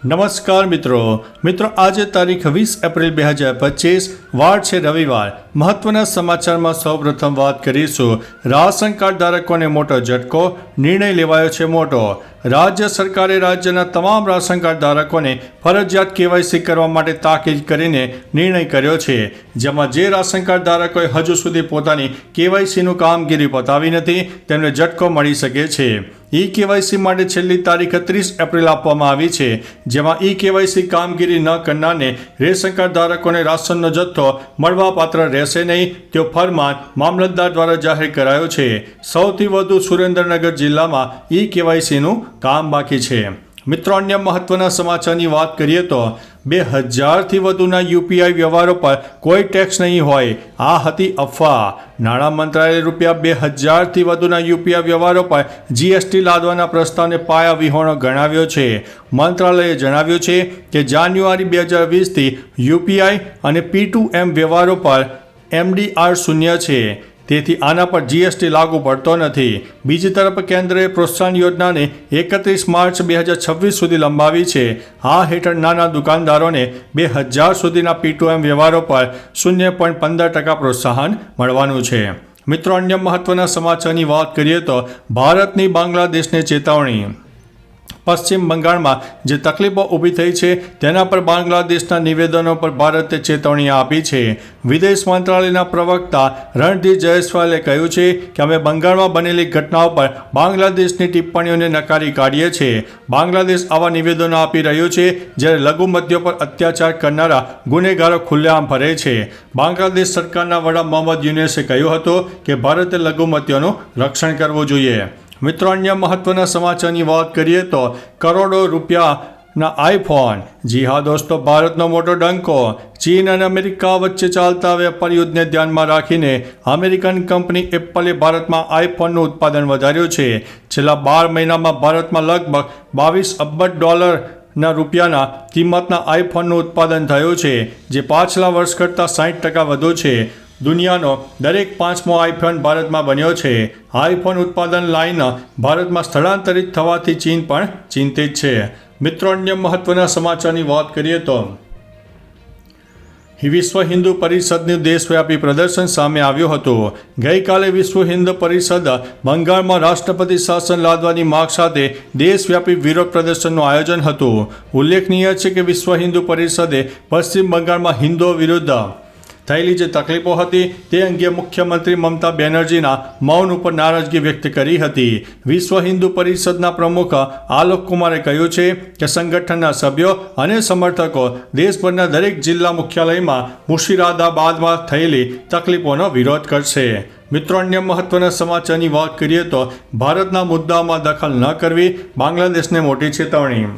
નમસ્કાર મિત્રો આજે તારીખ 20 એપ્રિલ 2025 વાર છે રવિવાર। મહત્વના સમાચારમાં સૌપ્રથમ વાત કરીશું રાશન કાર્ડ ધારકોને મોટો ઝટકો, નિર્ણય લેવાયો છે મોટો। રાજ્ય સરકારે રાજ્યના તમામ રાશન કાર્ડ ધારકોને ફરજિયાત કેવાયસી કરવા માટે તાકીદ કરીને નિર્ણય કર્યો છે, જેમાં જે રાશન કાર્ડ ધારકોએ હજુ સુધી પોતાની કેવાયસીનું કામગીરી પતાવી નથી તેમને ઝટકો મળી શકે છે। ઈ કેવાયસી માટે છેલ્લી તારીખ 30 એપ્રિલ આપવામાં આવી છે, જેમાં ઈ કેવાયસી કામગીરી ન કરનારને રેશન કાર્ડ ધારકોને રાશનનો જથ્થો મળવાપાત્ર રહેશે નહીં તેવો ફરમાન મામલતદાર દ્વારા જાહેર કરાયો છે। સૌથી વધુ સુરેન્દ્રનગર જિલ્લામાં ઈ કેવાયસીનું કામ બાકી છે। મિત્રો, અન્ય મહત્વના સમાચારની વાત કરીએ તો 2000થી વધુના યુપીઆઈ વ્યવહારો પર કોઈ ટેક્સ નહીં હોય, આ હતી અફવા। નાણાં મંત્રાલયે ₹2000થી વધુના યુપીઆઈ વ્યવહારો પર જીએસટી લાદવાના પ્રસ્તાવને પાયા વિહોણો ગણાવ્યો છે। મંત્રાલયે જણાવ્યું છે કે જાન્યુઆરી 2020થી યુપીઆઈ અને P2M વ્યવહારો પર MDR શૂન્ય છે, તેથી આના પર જીએસટી લાગુ પડતો નથી। બીજી તરફ કેન્દ્રએ પ્રોત્સાહન યોજનાને 31 માર્ચ 2026 સુધી લંબાવી છે। આ હેઠળ નાના દુકાનદારોને 2000 સુધીના P2M વ્યવહારો પર 0.15% પ્રોત્સાહન મળવાનું છે। મિત્રો, અન્ય મહત્વના સમાચારની વાત કરીએ તો ભારતની બાંગ્લાદેશને ચેતવણી। પશ્ચિમ બંગાળમાં જે તકલીફો ઊભી થઈ છે તેના પર બાંગ્લાદેશના નિવેદનો પર ભારતે ચેતવણી આપી છે। વિદેશ મંત્રાલયના પ્રવક્તા રણદીપ જયસ્વાલે કહ્યું છે કે અમે બંગાળમાં બનેલી ઘટનાઓ પર બાંગ્લાદેશની ટિપ્પણીઓને નકારી કાઢીએ છીએ। બાંગ્લાદેશ આવા નિવેદનો આપી રહ્યું છે જ્યારે લઘુમતીઓ પર અત્યાચાર કરનારા ગુનેગારો ખુલ્લેઆમ ફરે છે। બાંગ્લાદેશ સરકારના વડા મોહમ્મદ યુનુસે કહ્યું હતું કે ભારતે લઘુમતીઓનું રક્ષણ કરવું જોઈએ। મિત્રો, અન્ય મહત્વના સમાચારની વાત કરીએ તો કરોડો રૂપિયાના આઈફોન। જી હા દોસ્તો, ભારતનો મોટો ડંકો। ચીન અને અમેરિકા વચ્ચે ચાલતા વેપાર યુદ્ધને ધ્યાનમાં રાખીને અમેરિકન કંપની એપલે ભારતમાં આઈફોનનું ઉત્પાદન વધાર્યું છે। છેલ્લા 12 મહિનામાં ભારતમાં લગભગ $22 અબજ રૂપિયાના કિંમતના આઈફોનનું ઉત્પાદન થયું છે, જે પાછલા વર્ષ કરતાં 60% વધુ છે। દુનિયાનો દરેક 5મો આઈફોન ભારતમાં બન્યો છે। આઈફોન ઉત્પાદન લાઇન ભારતમાં સ્થળાંતરિત થવાથી ચીન પણ ચિંતિત છે। મિત્રો, અન્ય મહત્વના સમાચારની વાત કરીએ તો વિશ્વ હિન્દુ પરિષદનું દેશવ્યાપી પ્રદર્શન સામે આવ્યું હતું। ગઈકાલે વિશ્વ હિન્દુ પરિષદ બંગાળમાં રાષ્ટ્રપતિ શાસન લાદવાની માંગ સાથે દેશવ્યાપી વિરોધ પ્રદર્શનનું આયોજન હતું। ઉલ્લેખનીય છે કે વિશ્વ હિન્દુ પરિષદે પશ્ચિમ બંગાળમાં હિન્દુઓ વિરુદ્ધ થયેલી જે તકલીફો હતી તે અંગે મુખ્યમંત્રી મમતા બેનર્જીના મૌન ઉપર નારાજગી વ્યક્ત કરી હતી। વિશ્વ હિન્દુ પરિષદના પ્રમુખ આલોક કુમારે કહ્યું છે કે સંગઠનના સભ્યો અને સમર્થકો દેશભરના દરેક જિલ્લા મુખ્યાલયમાં મુર્શિદાબાદમાં થયેલી તકલીફોનો વિરોધ કરશે। મિત્રો, અન્ય મહત્વના સમાચારની વાત કરીએ તો ભારતના મુદ્દામાં દખલ ન કરવી, બાંગ્લાદેશને મોટી ચેતવણી।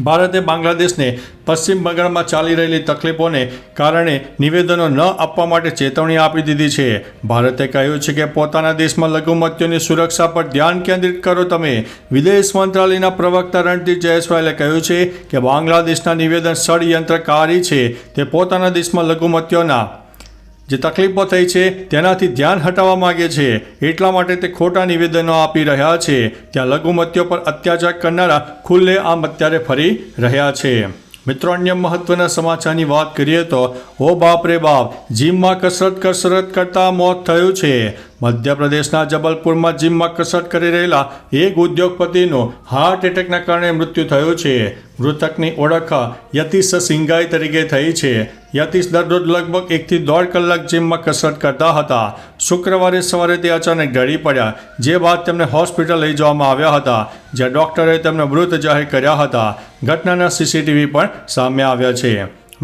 ભારતે બાંગ્લાદેશને પશ્ચિમ બંગાળમાં ચાલી રહેલી તકલીફોને કારણે નિવેદનો ન આપવા માટે ચેતવણી આપી દીધી છે। ભારતે કહ્યું છે કે પોતાના દેશમાં લઘુમતીઓની સુરક્ષા પર ધ્યાન કેન્દ્રિત કરો તમે। વિદેશ મંત્રાલયના પ્રવક્તા રણદીપ જયસ્વાલે કહ્યું છે કે બાંગ્લાદેશના નિવેદન ષડયંત્રકારી છે। તે પોતાના દેશમાં લઘુમતીઓના જે તકલીફો થઈ છે તેનાથી ધ્યાન હટાવવા માગે છે, એટલા માટે તે ખોટા નિવેદનો આપી રહ્યા છે। ત્યાં લઘુમતીઓ પર અત્યાચાર કરનારા ખુલ્લેઆમ અત્યારે ફરી રહ્યા છે। મિત્રો, અન્ય મહત્વના સમાચારની વાત કરીએ તો ઓ બાપ રે બાપ, જીમમાં કસરત કરતા મોત થયું છે। મધ્યપ્રદેશના જબલપુરમાં જીમમાં કસરત કરી રહેલા એક ઉદ્યોગપતિનું હાર્ટ એટેકના કારણે મૃત્યુ થયું છે। મૃતકની ઓળખ યતીશ સિંઘાઈ તરીકે થઈ છે। યતીશ દરરોજ લગભગ 1 થી 1.5 કલાક જીમમાં કસરત કરતા હતા। શુક્રવારે સવારે તે અચાનક ઢળી પડ્યા, જે બાદ તેમને હોસ્પિટલ લઈ જવામાં આવ્યા હતા, જ્યાં ડોક્ટરે તેમને મૃત જાહેર કર્યા હતા। ઘટનાના સીસીટીવી પણ સામે આવ્યા છે।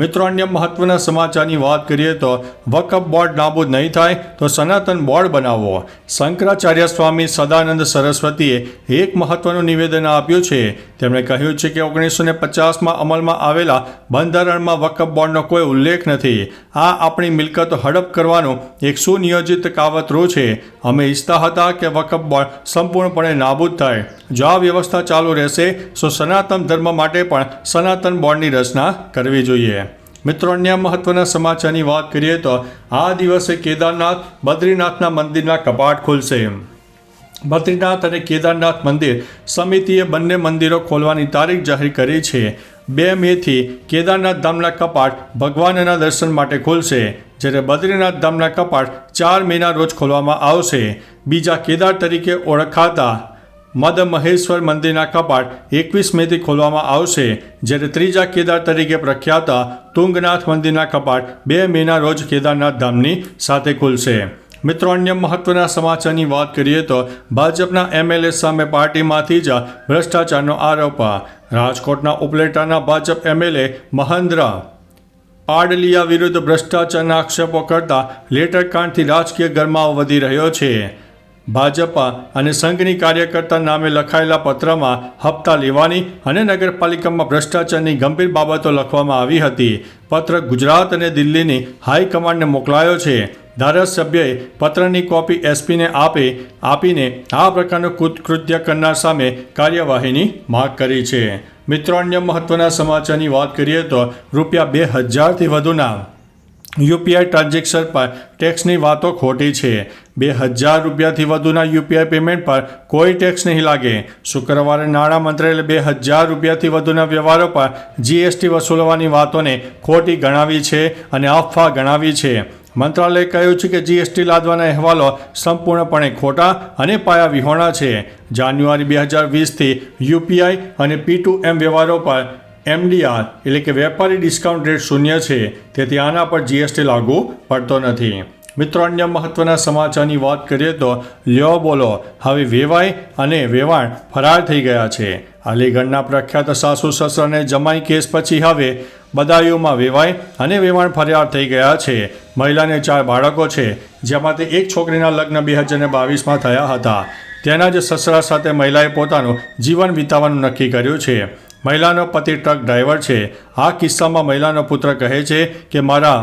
મિત્રો, અન્ય મહત્વના સમાચારની વાત કરીએ તો વકફ બોર્ડ નાબૂદ નહીં થાય તો સનાતન બોર્ડ બનાવો। શંકરાચાર્ય સ્વામી સદાનંદ સરસ્વતીએ એક મહત્વનું નિવેદન આપ્યું છે। તેમણે કહ્યું છે કે 1950માં અમલમાં આવેલા બંધારણમાં વકફ બોર્ડનો કોઈ ઉલ્લેખ નથી। આ આપણી મિલકતો હડપ કરવાનું એક સુનિયોજિત કાવતરું છે। અમે ઈચ્છતા હતા કે વકફ બોર્ડ સંપૂર્ણપણે નાબૂદ થાય। જો આ વ્યવસ્થા ચાલુ રહેશે તો સનાતન ધર્મ માટે પણ સનાતન બોર્ડની રચના કરવી જોઈએ। મિત્રો, અન્ય મહત્વના સમાચારની વાત કરીએ તો આ દિવસે કેદારનાથ, બદ્રીનાથના મંદિરના કપાટ ખુલશે। બદ્રીનાથ અને કેદારનાથ મંદિર સમિતિએ બંને મંદિરો ખોલવાની તારીખ જાહેર કરી છે. 2 મેથી કેદારનાથ ધામના કપાટ ભગવાનના દર્શન માટે ખુલશે, જ્યારે બદ્રીનાથ ધામના કપાટ 4 મેના રોજ ખોલવામાં આવશે. બીજા કેદાર તરીકે ઓળખાતા મદમહેશ્વર મંદિરના કપાટ 21 મેથી ખોલવામાં આવશે, જ્યારે ત્રીજા કેદાર તરીકે પ્રખ્યાતા તુંગનાથ મંદિરના કપાટ 2 મેના રોજ કેદારનાથ ધામની સાથે ખુલશે. મિત્રો, અન્ય મહત્વના સમાચારની વાત કરીએ તો ભાજપના એમએલએ સામે પાર્ટીમાંથી જ ભ્રષ્ટાચારનો આરોપ. રાજકોટના ઉપલેટાના ભાજપ એમએલએ મહેન્દ્ર પાડલિયા વિરુદ્ધ ભ્રષ્ટાચારના આક્ષેપો કરતા લેટરકાંડથી રાજકીય ગરમાવો વધી રહ્યો છે. ભાજપા અને સંઘની કાર્યકર્તા નામે લખાયેલા પત્રમાં હપ્તા લેવાની અને નગરપાલિકામાં ભ્રષ્ટાચારની ગંભીર બાબતો લખવામાં આવી હતી. પત્ર ગુજરાત અને દિલ્હીની હાઈકમાન્ડને મોકલાયો છે. ધારાસભ્યએ પત્રની કોપી એસપીને આપીને આ પ્રકારનું કૃત્ય કરનાર સામે કાર્યવાહીની માંગ કરી છે. મિત્રો, અન્ય મહત્વના સમાચારની વાત કરીએ તો ₹2000થી વધુના યુપીઆઈ ટ્રાન્ઝેક્શન પર ટેક્સની વાતો ખોટી છે. ₹2000થી વધુના યુપીઆઈ પેમેન્ટ પર કોઈ ટેક્સ નહીં લાગે. શુક્રવારે નાણાં મંત્રાલયે ₹2000થી વધુના વ્યવહારો પર જીએસટી વસૂલવાની વાતોને ખોટી ગણાવી છે અને અફવા ગણાવી છે. મંત્રાલયે કહ્યું છે કે જીએસટી લાદવાના અહેવાલો સંપૂર્ણપણે ખોટા અને પાયાવિહોણા છે. જાન્યુઆરી 2020થી યુપીઆઈ અને P2M વ્યવહારો પર MDR એટલે કે વેપારી ડિસ્કાઉન્ટ રેટ 0 છે, તેથી આના પર જીએસટી લાગુ પડતો નથી. મિત્રો, અન્ય મહત્વના સમાચારની વાત કરીએ તો લ્યો બોલો, હવે વેવાઈ અને વેવાણ ફરાર થઈ ગયા છે. અલીગઢના પ્રખ્યાત સાસુ સસરાને જમાઈ કેસ પછી હવે બદાયુમાં વેવાઈ અને વેવાણ ફરાર થઈ ગયા છે. મહિલાને 4 બાળકો છે, જેમાંથી એક છોકરીના લગ્ન 2022માં થયા હતા. તેના જ સસરા સાથે મહિલાએ પોતાનું જીવન વિતાવવાનું નક્કી કર્યું છે. મહિલાનો પતિ ટ્રક ડ્રાઈવર છે. આ કિસ્સામાં મહિલાનો પુત્ર કહે છે કે મારા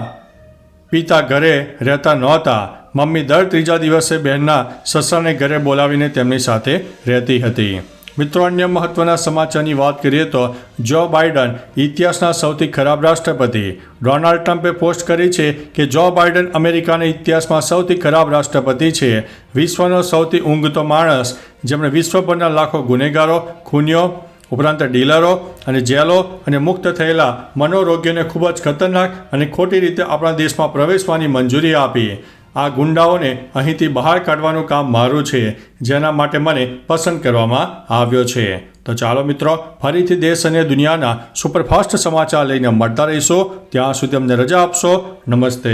પિતા ઘરે રહેતા નહોતા. મમ્મી દર 3જા દિવસે બહેનના સસરાને ઘરે બોલાવીને તેમની સાથે રહેતી હતી. મિત્રો, અન્ય મહત્વના સમાચારની વાત કરીએ તો જો બાઇડન ઇતિહાસના સૌથી ખરાબ રાષ્ટ્રપતિ. ડોનાલ્ડ ટ્રમ્પે પોસ્ટ કરી છે કે જો બાઇડન અમેરિકાના ઇતિહાસમાં સૌથી ખરાબ રાષ્ટ્રપતિ છે. વિશ્વનો સૌથી ઊંઘતો માણસ, જેમણે વિશ્વભરના લાખો ગુનેગારો, ખૂનીઓ ઉપરાંત ડીલરો અને જેલો અને મુક્ત થયેલા મનોરોગીઓને ખૂબ જ ખતરનાક અને ખોટી રીતે આપણા દેશમાં પ્રવેશવાની મંજૂરી આપી. આ ગુંડાઓને અહીંથી બહાર કાઢવાનું કામ મારું છે, જેના માટે મને પસંદ કરવામાં આવ્યો છે. તો ચાલો મિત્રો, ફરીથી દેશ અને દુનિયાના સુપરફાસ્ટ સમાચાર લઈને મળતા રહીશું. ત્યાં સુધી અમને રજા આપશો. નમસ્તે.